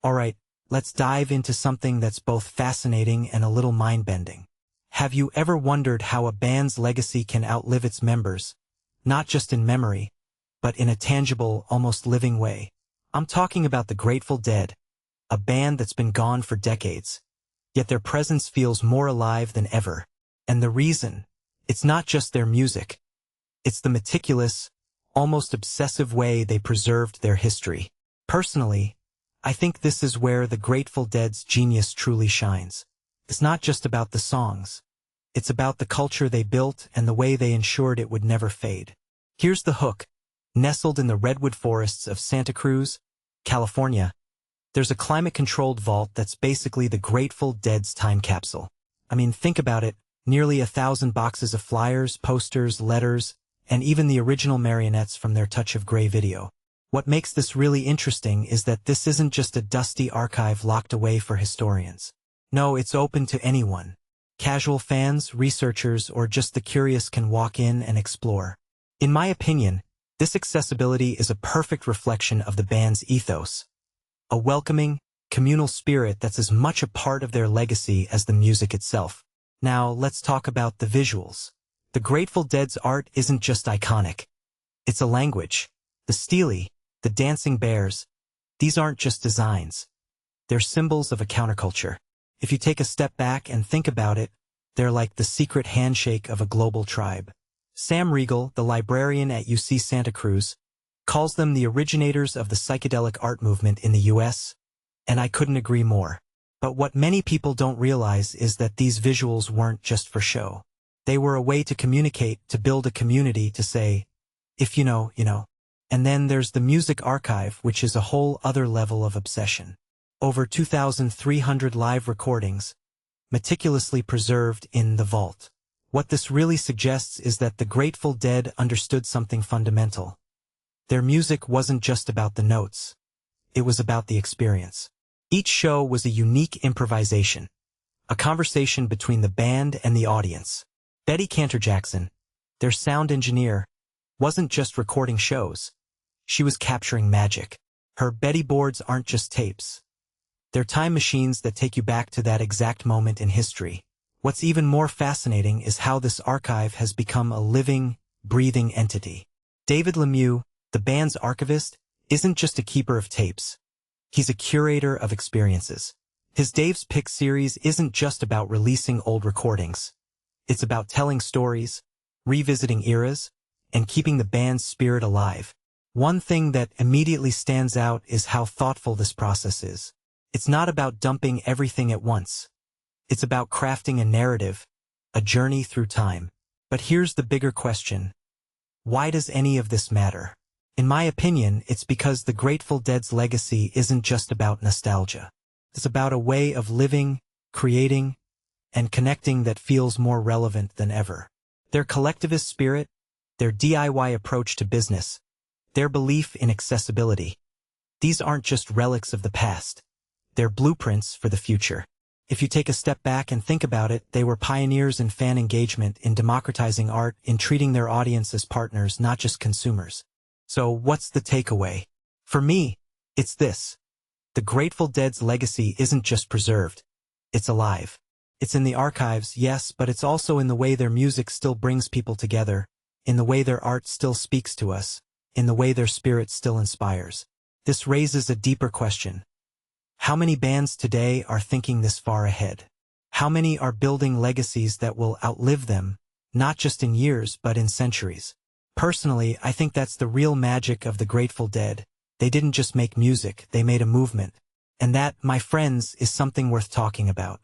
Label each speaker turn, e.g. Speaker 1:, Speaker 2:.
Speaker 1: Alright, let's dive into something that's both fascinating and a little mind-bending. Have you ever wondered how a band's legacy can outlive its members, not just in memory, but in a tangible, almost living way? I'm talking about the Grateful Dead, a band that's been gone for decades, yet their presence feels more alive than ever. And the reason, it's not just their music. It's the meticulous, almost obsessive way they preserved their history. Personally, I think this is where the Grateful Dead's genius truly shines. It's not just about the songs. It's about the culture they built and the way they ensured it would never fade. Here's the hook. Nestled in the redwood forests of Santa Cruz, California, there's a climate-controlled vault that's basically the Grateful Dead's time capsule. I mean, think about it. Nearly 1,000 boxes of flyers, posters, letters, and even the original marionettes from their Touch of Grey video. What makes this really interesting is that this isn't just a dusty archive locked away for historians. No, it's open to anyone. Casual fans, researchers, or just the curious can walk in and explore. In my opinion, this accessibility is a perfect reflection of the band's ethos. A welcoming, communal spirit that's as much a part of their legacy as the music itself. Now, let's talk about the visuals. The Grateful Dead's art isn't just iconic. It's a language. The stele, the dancing bears, these aren't just designs. They're symbols of a counterculture. If you take a step back and think about it, they're like the secret handshake of a global tribe. Sam Riegel, the librarian at UC Santa Cruz, calls them the originators of the psychedelic art movement in the US, and I couldn't agree more. But what many people don't realize is that these visuals weren't just for show. They were a way to communicate, to build a community, to say, if you know, you know. And then there's the music archive, which is a whole other level of obsession. Over 2,300 live recordings, meticulously preserved in the vault. What this really suggests is that the Grateful Dead understood something fundamental. Their music wasn't just about the notes. It was about the experience. Each show was a unique improvisation, a conversation between the band and the audience. Betty Cantor-Jackson, their sound engineer, wasn't just recording shows. She was capturing magic. Her Betty boards aren't just tapes. They're time machines that take you back to that exact moment in history. What's even more fascinating is how this archive has become a living, breathing entity. David Lemieux, the band's archivist, isn't just a keeper of tapes. He's a curator of experiences. His Dave's Pick series isn't just about releasing old recordings. It's about telling stories, revisiting eras, and keeping the band's spirit alive. One thing that immediately stands out is how thoughtful this process is. It's not about dumping everything at once. It's about crafting a narrative, a journey through time. But here's the bigger question. Why does any of this matter? In my opinion, it's because the Grateful Dead's legacy isn't just about nostalgia. It's about a way of living, creating, and connecting that feels more relevant than ever. Their collectivist spirit, their DIY approach to business, their belief in accessibility. These aren't just relics of the past. They're blueprints for the future. If you take a step back and think about it, they were pioneers in fan engagement, in democratizing art, in treating their audience as partners, not just consumers. So what's the takeaway? For me, it's this. The Grateful Dead's legacy isn't just preserved. It's alive. It's in the archives, yes, but it's also in the way their music still brings people together, in the way their art still speaks to us, in the way their spirit still inspires. This raises a deeper question. How many bands today are thinking this far ahead? How many are building legacies that will outlive them, not just in years but in centuries? Personally, I think that's the real magic of the Grateful Dead. They didn't just make music, they made a movement. And that, my friends, is something worth talking about.